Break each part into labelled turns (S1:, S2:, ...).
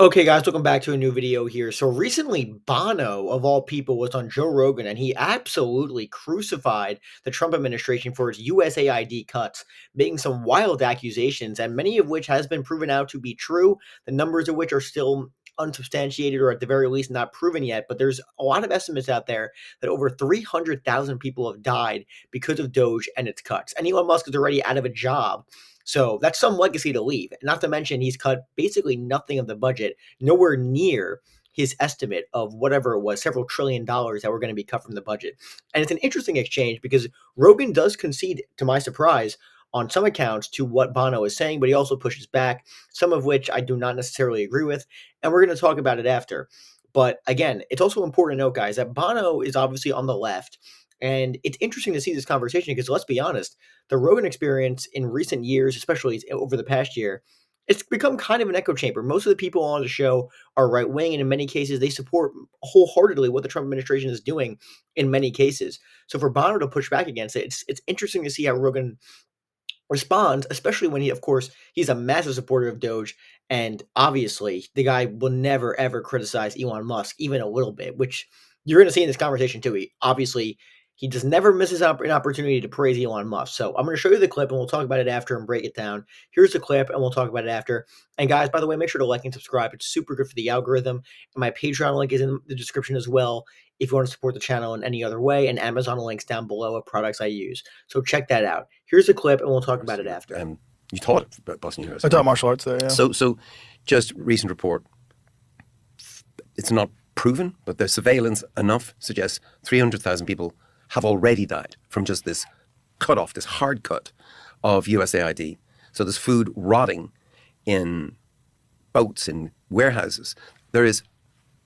S1: Okay, guys, welcome back to a new video here. So recently, Bono, of all people, was on Joe Rogan, and he absolutely crucified the Trump administration for its USAID cuts, making some wild accusations, and many of which has been proven out to be true. The numbers of which are still unsubstantiated or at the very least not proven yet. But there's a lot of estimates out there that over 300,000 people have died because of Doge and its cuts. And Elon Musk is already out of a job. So that's some legacy to leave. Not to mention, he's cut basically nothing of the budget, nowhere near his estimate of whatever it was, several trillion dollars that were going to be cut from the budget. And it's an interesting exchange because Rogan does concede, to my surprise, on some accounts to what Bono is saying, but he also pushes back, some of which I do not necessarily agree with. And we're going to talk about it after. But again, it's also important to note, guys, that Bono is obviously on the left. And it's interesting to see this conversation because let's be honest, the Rogan experience in recent years, especially over the past year, it's become kind of an echo chamber. Most of the people on the show are right wing, and in many cases, they support wholeheartedly what the Trump administration is doing. In many cases, so for Bono to push back against it, it's interesting to see how Rogan responds, especially when he, of course, he's a massive supporter of Doge, and obviously the guy will never ever criticize Elon Musk even a little bit, which you're going to see in this conversation too. He just never misses out an opportunity to praise Elon Musk. So I'm going to show you the clip and we'll talk about it after and break it down. Here's the clip and we'll talk about it after. And guys, by the way, make sure to like and subscribe. It's super good for the algorithm. And my Patreon link is in the description as well if you want to support the channel in any other way, and Amazon links down below of products I use. So check that out. Here's a clip, and we'll talk about it after.
S2: You taught at Boston University.
S3: I taught martial arts there, yeah.
S2: So just recent report, it's not proven, but the surveillance enough suggests 300,000 people have already died from just this cut off, this hard cut of USAID. So there's food rotting in boats, in warehouses. There is,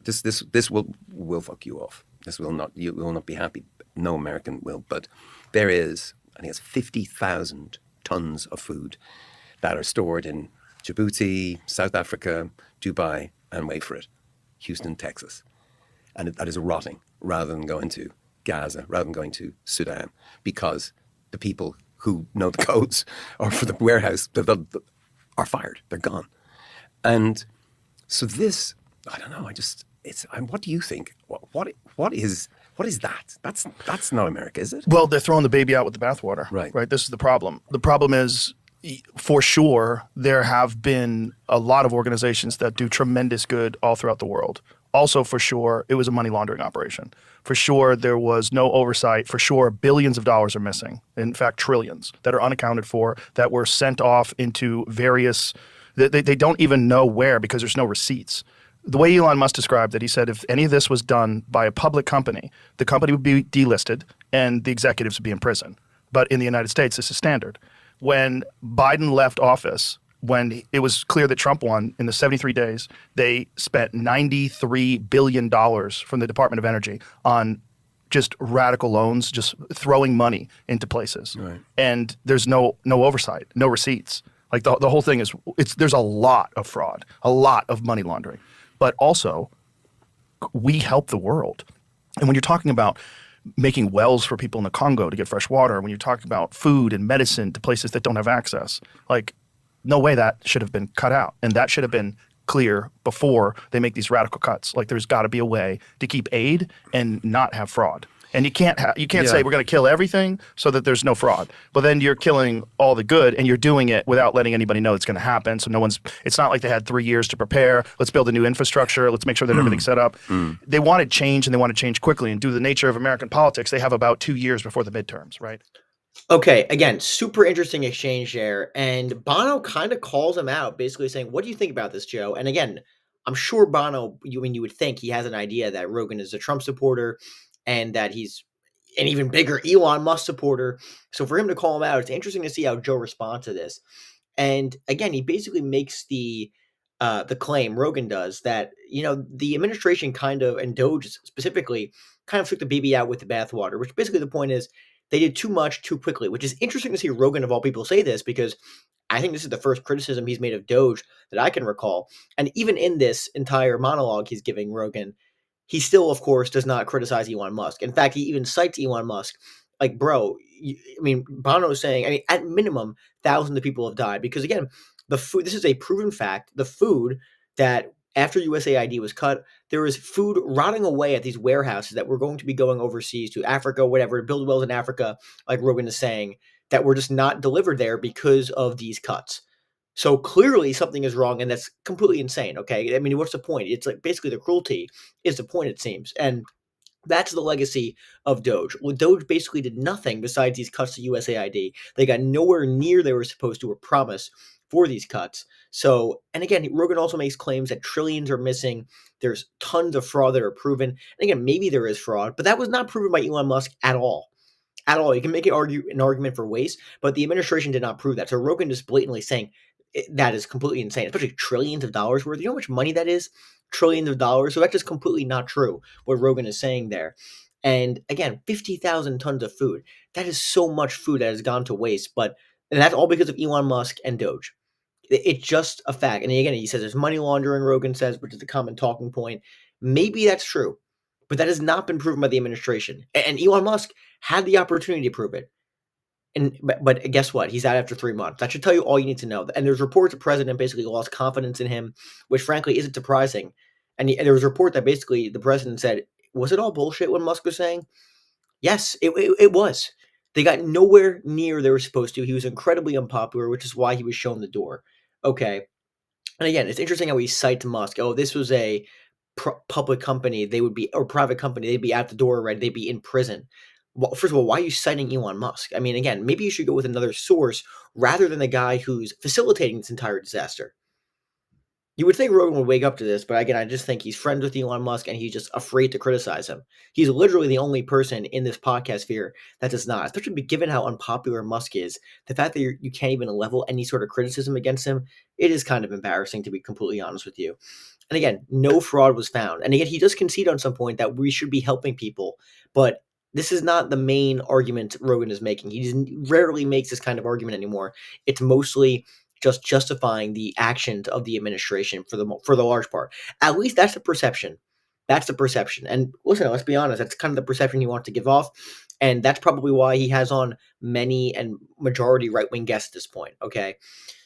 S2: this will fuck you off. You will not be happy. No American will, but there is, I think it's 50,000 tons of food that are stored in Djibouti, South Africa, Dubai, and wait for it, Houston, Texas. And that is rotting rather than going to Gaza, rather than going to Sudan, because the people who know the codes or for the warehouse are fired. They're gone. And so this, I don't know, what do you think? What is that? That's not America, is it?
S3: Well, they're throwing the baby out with the bathwater.
S2: Right.
S3: This is the problem. The problem is, for sure, there have been a lot of organizations that do tremendous good all throughout the world. Also, for sure, it was a money laundering operation. For sure, there was no oversight. For sure, billions of dollars are missing. In fact, trillions that are unaccounted for, that were sent off into various, they don't even know where because there's no receipts. The way Elon Musk described it, he said if any of this was done by a public company, the company would be delisted and the executives would be in prison. But in the United States, this is standard. When Biden left office, when it was clear that Trump won, in the 73 days, they spent $93 billion from the Department of Energy on just radical loans, just throwing money into places.
S2: Right.
S3: And there's no oversight, no receipts. Like the whole thing is, there's a lot of fraud, a lot of money laundering. But also, we help the world. And when you're talking about making wells for people in the Congo to get fresh water, when you're talking about food and medicine to places that don't have access, like, no way that should have been cut out. And that should have been clear before they make these radical cuts. Like, there's got to be a way to keep aid and not have fraud. And you can't say we're going to kill everything so that there's no fraud. But then you're killing all the good and you're doing it without letting anybody know it's going to happen. So it's not like they had 3 years to prepare. Let's build a new infrastructure. Let's make sure that everything's set up. They wanted change, and they want to change quickly. And due to the nature of American politics, they have about 2 years before the midterms, right?
S1: Okay, again, super interesting exchange there. And Bono kind of calls him out, basically saying, what do you think about this, Joe? And again, I'm sure Bono, you would think he has an idea that Rogan is a Trump supporter and that he's an even bigger Elon Musk supporter. So for him to call him out, it's interesting to see how Joe responds to this. And again, he basically makes the claim, Rogan does, that, the administration kind of, and Doge specifically, kind of took the baby out with the bathwater, which basically the point is they did too much too quickly, which is interesting to see Rogan, of all people, say this, because I think this is the first criticism he's made of Doge that I can recall. And even in this entire monologue he's giving Rogan, he still, of course, does not criticize Elon Musk. In fact, he even cites Elon Musk. Like, bro, Bono is saying, at minimum, thousands of people have died. Because again, the food, this is a proven fact, the food that after USAID was cut, there was food rotting away at these warehouses that were going to be going overseas to Africa, whatever, to build wells in Africa, like Rogan is saying, that were just not delivered there because of these cuts. So clearly something is wrong, and that's completely insane. Okay, I mean, what's the point? It's like basically the cruelty is the point, it seems, and that's the legacy of Doge. Well, Doge basically did nothing besides these cuts to USAID. They got nowhere near they were supposed to or promised for these cuts. So, and again, Rogan also makes claims that trillions are missing. There's tons of fraud that are proven. And again, maybe there is fraud, but that was not proven by Elon Musk at all. At all. You can make an argument for waste, but the administration did not prove that. So Rogan is blatantly saying that is completely insane, especially trillions of dollars worth. You know how much money that is? Trillions of dollars. So that's just completely not true, what Rogan is saying there. And again, 50,000 tons of food. That is so much food that has gone to waste. And that's all because of Elon Musk and Doge. It's just a fact. And again, he says there's money laundering, Rogan says, which is the common talking point. Maybe that's true, but that has not been proven by the administration. And Elon Musk had the opportunity to prove it. But guess what? He's out after 3 months. That should tell you all you need to know. And there's reports the president basically lost confidence in him, which frankly isn't surprising. And there was a report that basically the president said, was it all bullshit what Musk was saying? Yes, it was. They got nowhere near they were supposed to. He was incredibly unpopular, which is why he was shown the door. Okay. And again, it's interesting how he cites Musk. Oh, this was a public company. They would be, or private company. They'd be out the door already. They'd be in prison. Well, first of all, why are you citing Elon Musk? I mean, again, maybe you should go with another source rather than the guy who's facilitating this entire disaster. You would think Rogan would wake up to this, but again, I just think he's friends with Elon Musk and he's just afraid to criticize him. He's literally the only person in this podcast sphere that does not, especially given how unpopular Musk is. The fact that you can't even level any sort of criticism against him, it is kind of embarrassing, to be completely honest with you. And again, no fraud was found. And again, he does concede on some point that we should be helping people, but this is not the main argument Rogan is making. He rarely makes this kind of argument anymore. It's mostly just justifying the actions of the administration for the large part. At least that's the perception. That's the perception. And listen, let's be honest, that's kind of the perception he wants to give off. And that's probably why he has on many and majority right-wing guests at this point. Okay.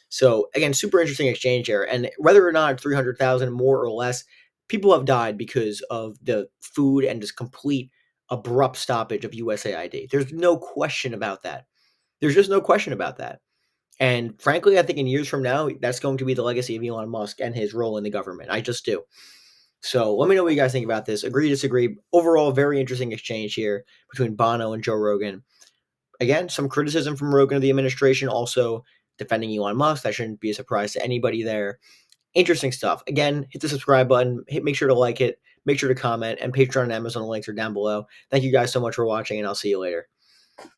S1: So again, super interesting exchange here. And whether or not 300,000 more or less, people have died because of the food and just complete abrupt stoppage of USAID. There's no question about that. There's just no question about that. And frankly, I think in years from now, that's going to be the legacy of Elon Musk and his role in the government. I just do. So let me know what you guys think about this. Agree, disagree. Overall, very interesting exchange here between Bono and Joe Rogan. Again, some criticism from Rogan of the administration, also defending Elon Musk. That shouldn't be a surprise to anybody there. Interesting stuff. Again, hit the subscribe button. Make sure to like it. Make sure to comment. And Patreon and Amazon links are down below. Thank you guys so much for watching, and I'll see you later.